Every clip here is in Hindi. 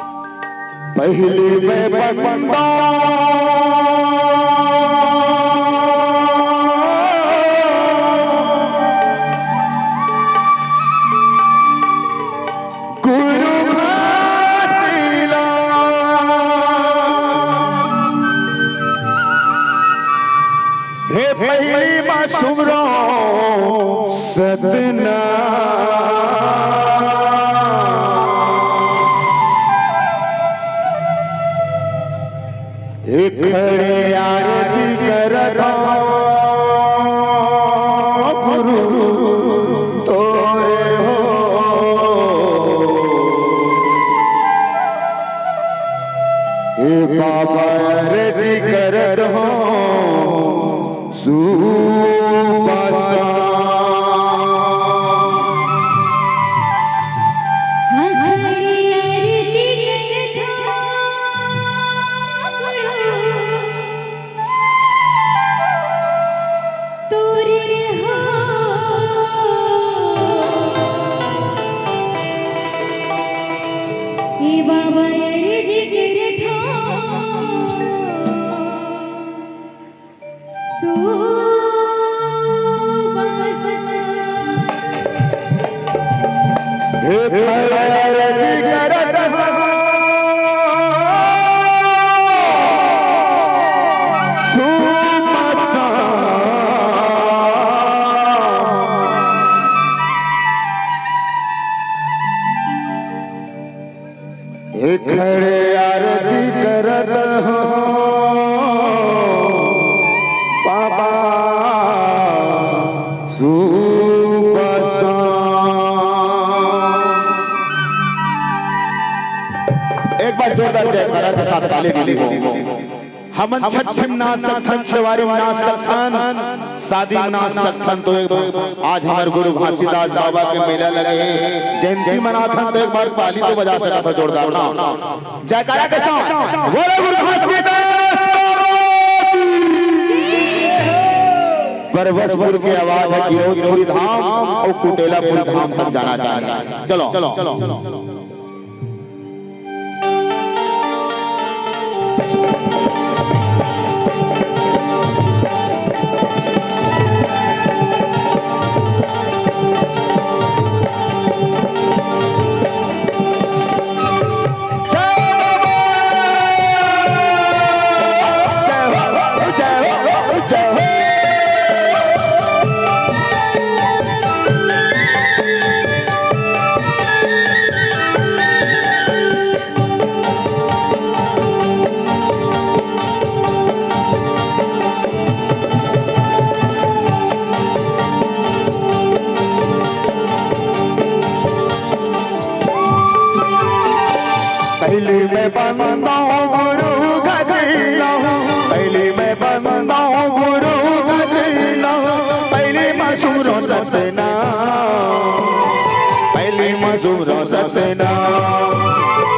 पहली में बंदा गुरु घासीला हे पहली मां सुमरो सतना खड़े आरती करता गुरु तोरे हो बाबा आरती करत हो सुबासा खड़े आरती करत हो बाबा सुबसा। एक बार जोरदार जयकारा के साथ ताली मिली हो। हमन छछिम ना सकथन छवारी ना सकथन शादी ना सकथन तो एक आज हमारे गुरु घासीदास बाबा के मेला लगे जयंती मनाथन तो एक बार ताली तो बजा सकता था जोरदार ना जयकारा के साथ बोलो गुरु घासीदास परवसपुर की आवाज है गिरोधपुरी धाम और कुटेलापुर धाम तक जाना चाहिए। चलो चलो चलो पहली में बंदा गुरु घासीला पहली में बंदा गुरु घासीला पहली मशहूरो सतना पहली मशहूरो सतना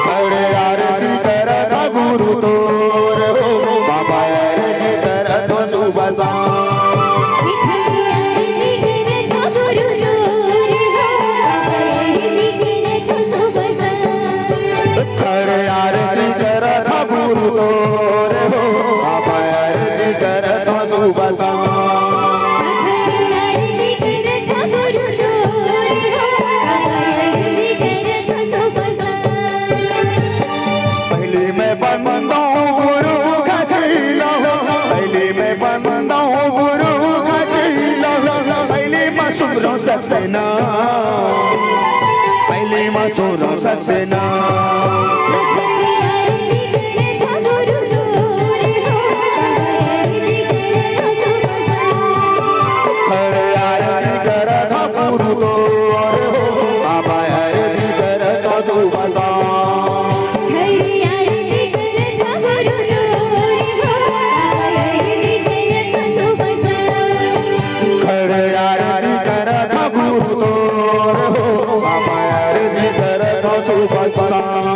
खड़े आरती करता गुरु तोरे हो बाबा आरती करता सुबसा सतना पहले मसूरो सतना खड़े आरती करता गुरु तोरे हो बाबा आरती करता सुबसा Bye.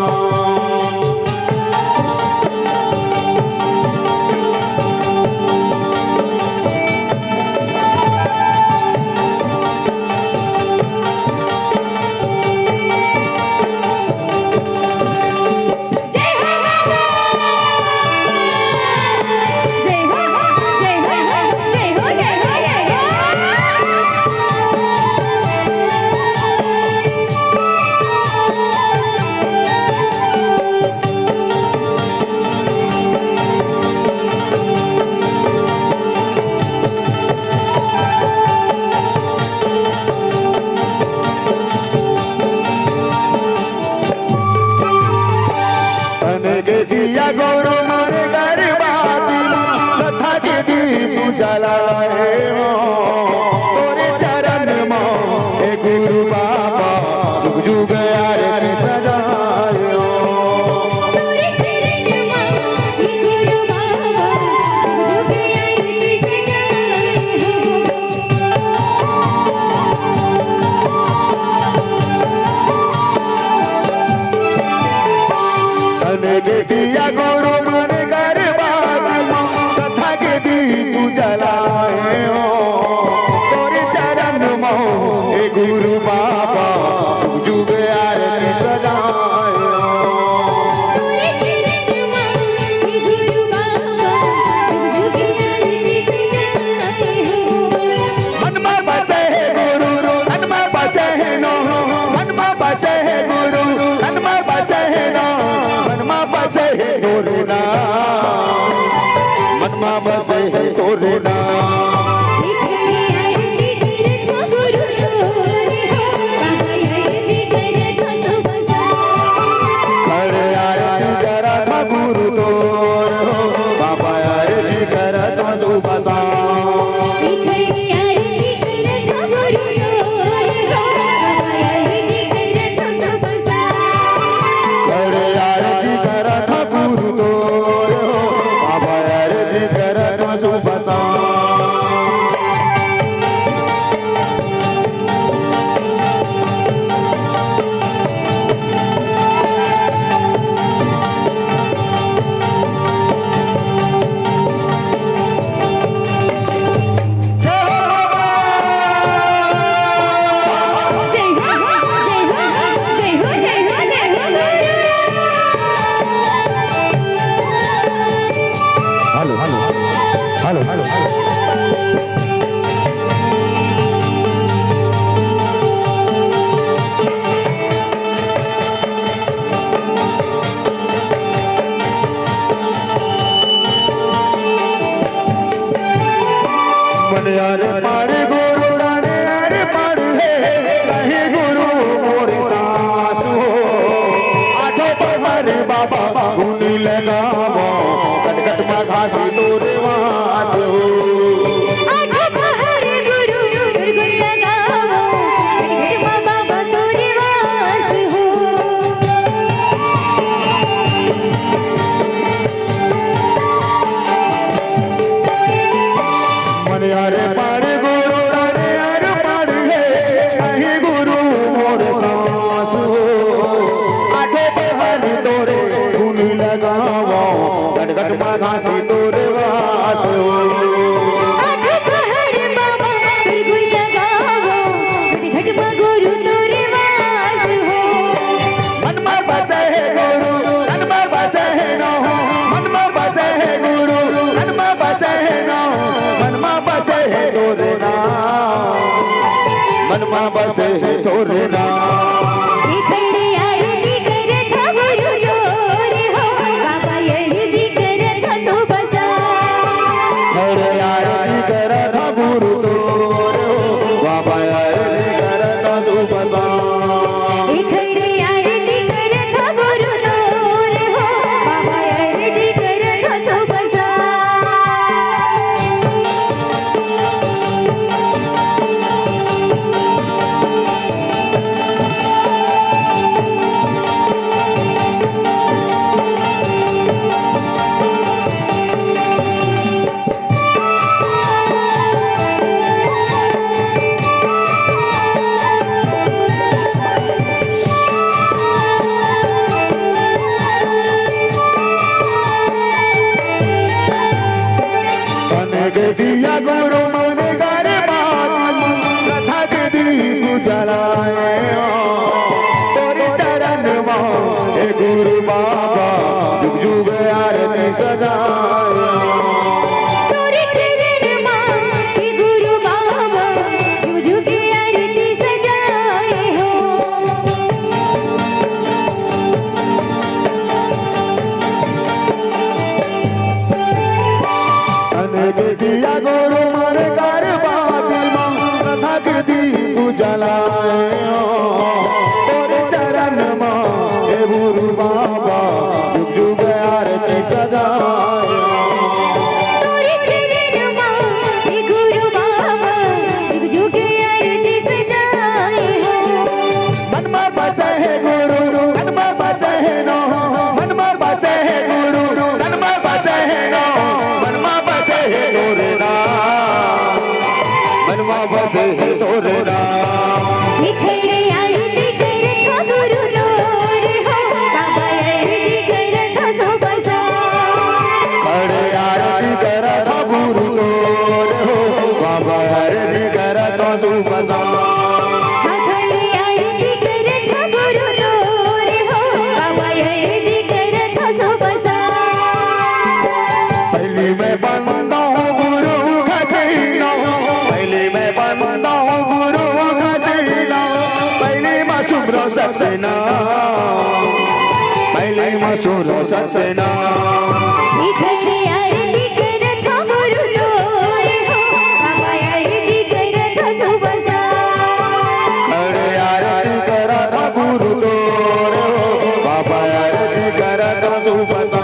दिया गुरु मन गरबाती कथा के दीप जलाए हो तोरे चरण में हे गुरु बाबा जुग जुग आरती सजाए हो दिया गुरु मन गरबाती कथा के दीप जलाए हो तोरे चरण में हे गुरु बाबा जुग जुग आरती सजाए हो मन में बसे है गुरु मन में बसे है नो मन में बसे है गुरु मन में बसे है नो मन में बसे है तोरे नाम मन में बसे है तोरे नाम खड़े आरती करा था गुरु तोर हो बाबा आरती करा था तू बता खड़े आरती करा था गुरु तोर हो बाबा आरती करा था तू बता हेलो हेलो मन यार पाड़े गुरु राने यार पाड़े कहीं गुरु मोरे सास हो आठो पहर बाबा गुन लगावो कटकट में घासी तोरे वास हो आठो पहर गुरु गुन लगावो कटकट में बाबा तोरे वास हो मन यार पाड़े गुरु राने यार पाड़े कहीं गुरु मोर सास हो आठो पहर तोरे गुन लगावो कटकट में घासी तोरे वास हो आठो पहर बाबा गुन लगावो कटकट में गुरु तोरे वास हो मन में बसे है गुरु मन में बसे है नो मन में बसे है गुरु मन में बसे है नो मन में बसे है तोरे नाम मन में बसे है तोरे नाम खड़े आरती करे था गुरु तोरे हो बाबा आरती करे था सो बसा खड़े आरती करा था गुरु तोरे हो बाबा आरती करा था तू बता खड़े आरती करे था गुरु तोरे हो बाबा आरती करे था सो बसा दिया गुरु मन गरबाती कथा के दीप जलाए हो तोरे चरण में हे गुरु बाबा जुग जुग आरती सजाए तोरे चरण में हे गुरु बाबा जुग जुग आरती सजाए हो दिया गुरु मन गरबाती कथा के दीप जलाए हो तोरे चरण में हे गुरु बाबा जुग जुग आरती ऐले मसूर सत्यनाम इकडे आरती करत गुरु तोर हो बाबा अर्जी करत सुबसा खड़े आरती करत गुरु तोर बाबा आरती करत सुपता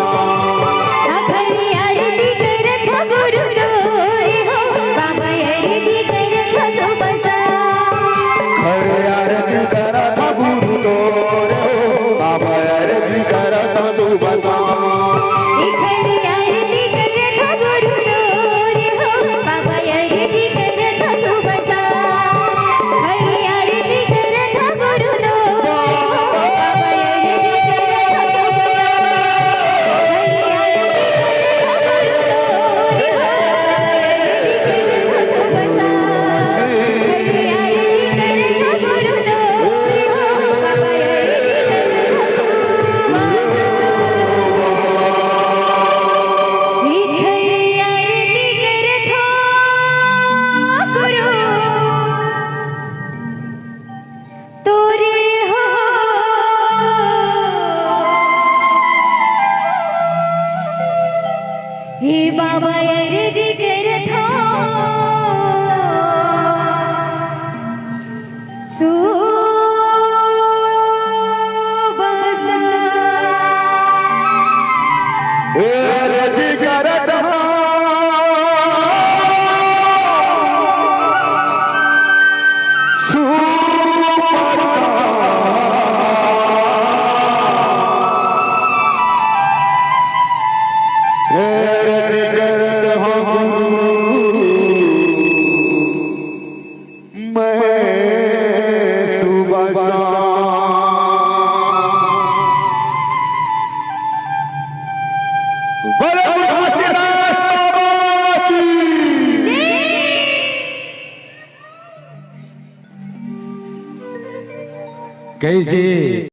खड़ी आरती करत गुरु तोर हो बाबा अर्जी करत सुबसा खड़े आरती करत गुरु तोर बाबा आरती करत सुपता इकडे आरती करत गुरु तोर हो बाबा अर्जी करत सुबसा खड़ी आरती करत गुरु तोर बाबा अर्जी करत बाबा अर्जी करत आरती करत कैसे